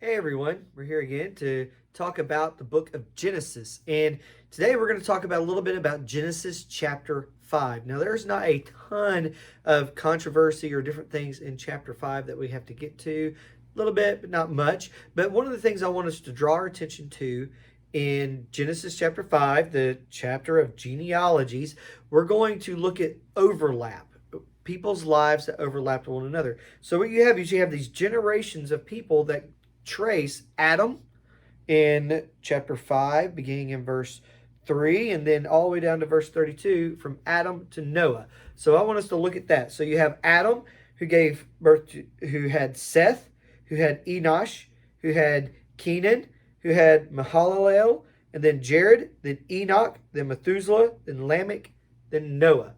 Hey everyone, we're here again to talk about the book of Genesis. And today we're going to talk about a little bit about Genesis chapter 5. Now, there's not a ton of controversy or different things in chapter 5 that we have to get to. A little bit, but not much. But one of the things I want us to draw our attention to in Genesis chapter 5, the chapter of genealogies, we're going to look at overlap. People's lives that overlap one another. So what you have is you have these generations of people that trace Adam in chapter 5, beginning in verse 3, and then all the way down to verse 32, from Adam to Noah. So I want us to look at that. So you have Adam, who gave birth to, who had Seth, who had Enosh, who had Kenan, who had Mahalalel, and then Jared, then Enoch, then Methuselah, then Lamech, then Noah.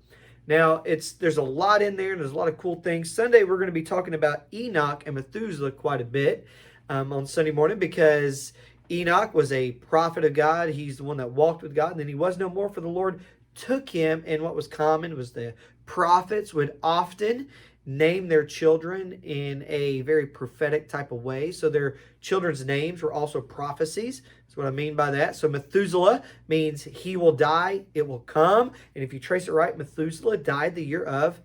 Now, there's a lot in there, and there's a lot of cool things. Sunday, we're going to be talking about Enoch and Methuselah quite a bit on Sunday morning, because Enoch was a prophet of God. He's the one that walked with God, and then he was no more, for the Lord took him. And what was common was the prophets would often name their children in a very prophetic type of way. So their children's names were also prophecies. That's what I mean by that. So Methuselah means he will die, it will come. And if you trace it right, Methuselah died the year of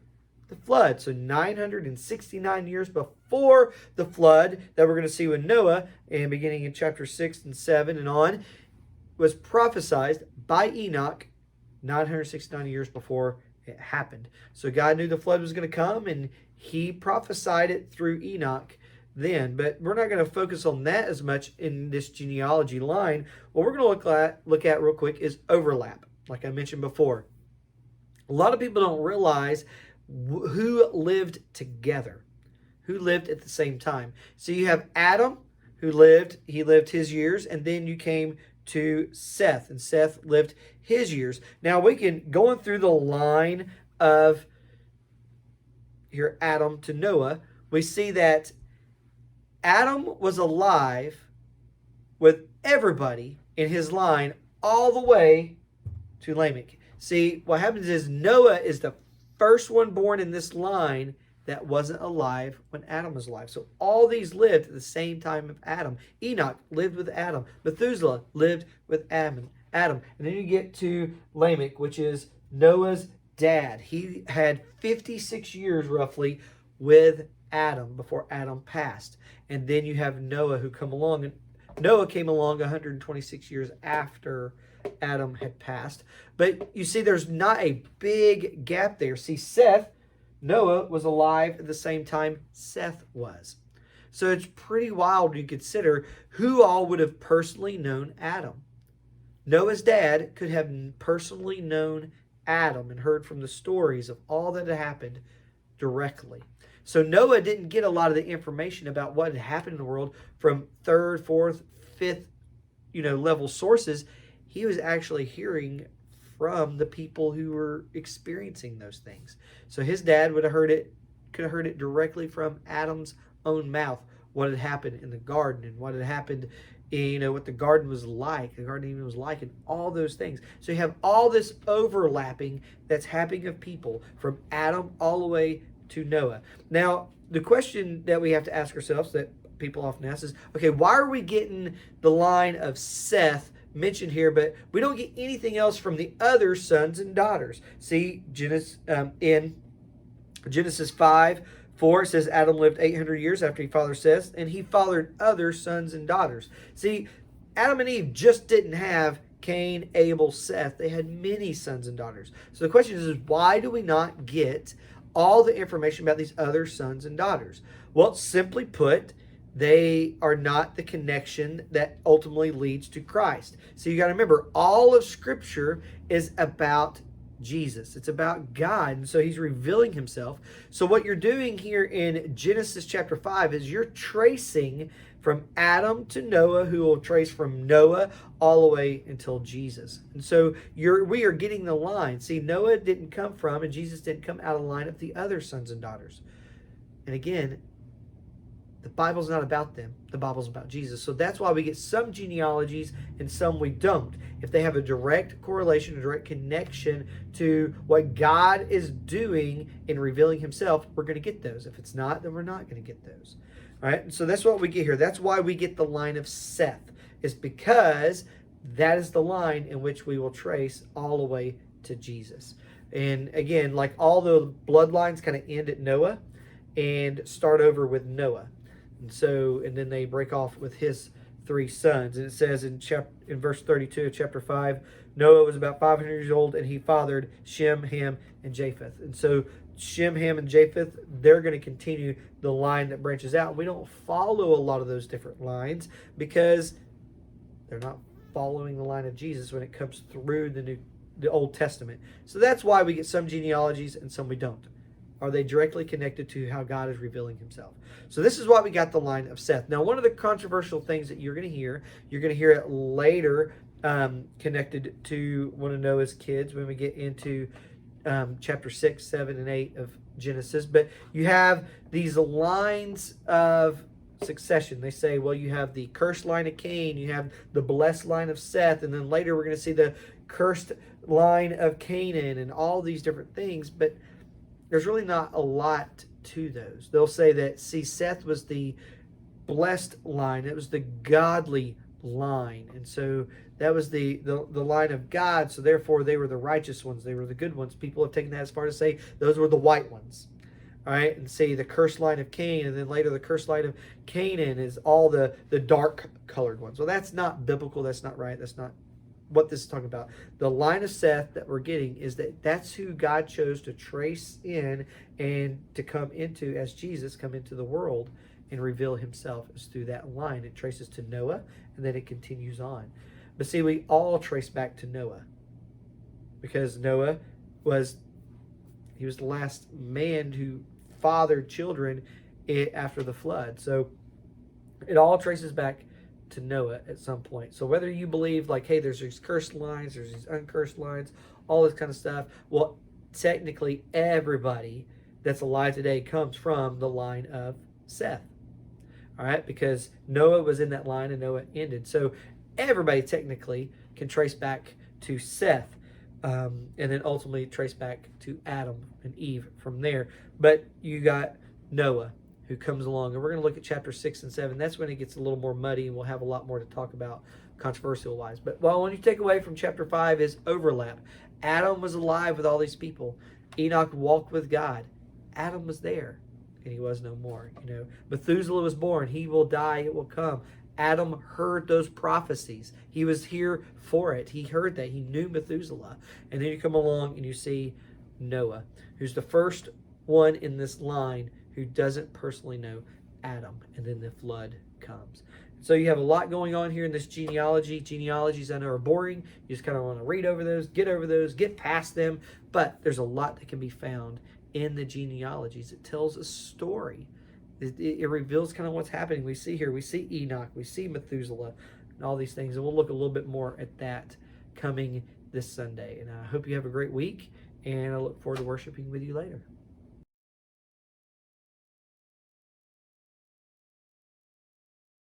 the flood. So 969 years before the flood that we're going to see with Noah, and beginning in chapter 6 and 7 and on, was prophesied by Enoch 969 years before it happened. So God knew the flood was going to come, and he prophesied it through Enoch then. But we're not going to focus on that as much in this genealogy line. What we're going to look at real quick is overlap, like I mentioned before. A lot of people don't realize who lived together, who lived at the same time. So you have Adam, he lived his years, and then you came to Seth, and Seth lived his years. Now we can, going through the line of here, Adam to Noah, we see that Adam was alive with everybody in his line all the way to Lamech. See, what happens is Noah is the first one born in this line that wasn't alive when Adam was alive. So all these lived at the same time of Adam. Enoch lived with Adam. Methuselah lived with Adam. And then you get to Lamech, which is Noah's dad. He had 56 years roughly with Adam before Adam passed. And then you have Noah, who come along. And Noah came along 126 years after Adam had passed. But you see, there's not a big gap there. See, Noah was alive at the same time Seth was. So it's pretty wild when you consider who all would have personally known Adam. Noah's dad could have personally known Adam and heard from the stories of all that had happened directly. So Noah didn't get a lot of the information about what had happened in the world from third, fourth, fifth, level sources. He was actually hearing from the people who were experiencing those things. So his dad could have heard it directly from Adam's own mouth, what had happened in the garden and what had happened, what the garden was like, the Garden of Eden was like, and all those things. So you have all this overlapping that's happening of people from Adam all the way to Noah. Now, the question that we have to ask ourselves, that people often ask, is, okay, why are we getting the line of Seth mentioned here, but we don't get anything else from the other sons and daughters? See, in Genesis 5:4, it says Adam lived 800 years after he fathered Seth, and he fathered other sons and daughters. See, Adam and Eve just didn't have Cain, Abel, Seth. They had many sons and daughters. So the question is why do we not get all the information about these other sons and daughters? Well, simply put, they are not the connection that ultimately leads to Christ. So you got to remember, all of Scripture is about Jesus. It's about God. And so he's revealing himself. So what you're doing here in Genesis chapter 5 is you're tracing from Adam to Noah, who will trace from Noah all the way until Jesus. And so we are getting the line. See, Noah didn't come from, and Jesus didn't come out of the line of the other sons and daughters. And again, the Bible's not about them. The Bible's about Jesus. So that's why we get some genealogies and some we don't. If they have a direct correlation, a direct connection to what God is doing in revealing himself, we're going to get those. If it's not, then we're not going to get those. All right, so that's what we get here. That's why we get the line of Seth, is because that is the line in which we will trace all the way to Jesus. And again, like all the bloodlines kind of end at Noah and start over with Noah. And then they break off with his three sons. And it says in verse 32 of chapter 5, Noah was about 500 years old, and he fathered Shem, Ham, and Japheth. And so Shem, Ham, and Japheth, they're going to continue the line that branches out. We don't follow a lot of those different lines because they're not following the line of Jesus when it comes through the Old Testament. So that's why we get some genealogies and some we don't. Are they directly connected to how God is revealing himself? So this is why we got the line of Seth. Now, one of the controversial things that you're going to hear it later connected to one of Noah's kids when we get into chapter 6, 7, and 8 of Genesis. But you have these lines of succession. They say, well, you have the cursed line of Cain, you have the blessed line of Seth, and then later we're going to see the cursed line of Canaan and all these different things. But there's really not a lot to those. They'll say that, see, Seth was the blessed line. It was the godly line. And so that was the line of God. So therefore, they were the righteous ones. They were the good ones. People have taken that as far to say those were the white ones. All right, and say the cursed line of Cain, and then later the cursed line of Canaan is all the dark colored ones. Well, that's not biblical. That's not right. That's not what this is talking about. The line of Seth that we're getting is that's who God chose to trace in and to come into as Jesus come into the world and reveal himself is through that line. It traces to Noah, and then it continues on. But see, we all trace back to Noah because Noah was the last man who fathered children after the flood. So it all traces back to Noah at some point. So whether you believe like, hey, there's these cursed lines, there's these uncursed lines, all this kind of stuff, well, technically everybody that's alive today comes from the line of Seth. All right, because Noah was in that line and Noah ended. So everybody technically can trace back to Seth. And then ultimately trace back to Adam and Eve from there. But you got Noah who comes along, and we're going to look at chapter 6 and 7. That's when it gets a little more muddy, and we'll have a lot more to talk about controversial wise. But what I want you to take away from chapter 5 is overlap. Adam was alive with all these people. Enoch walked with God. Adam was there, and he was no more. Methuselah was born. He will die. It will come. Adam heard those prophecies. He was here for it. He heard that. He knew Methuselah. And then you come along and you see Noah, who's the first one in this line who doesn't personally know Adam. And then the flood comes. So you have a lot going on here in this genealogy. Genealogies, I know, are boring. You just kind of want to read over those, get past them. But there's a lot that can be found in the genealogies. It tells a story. It reveals kind of what's happening. We see Enoch, we see Methuselah, and all these things. And we'll look a little bit more at that coming this Sunday. And I hope you have a great week, and I look forward to worshiping with you later.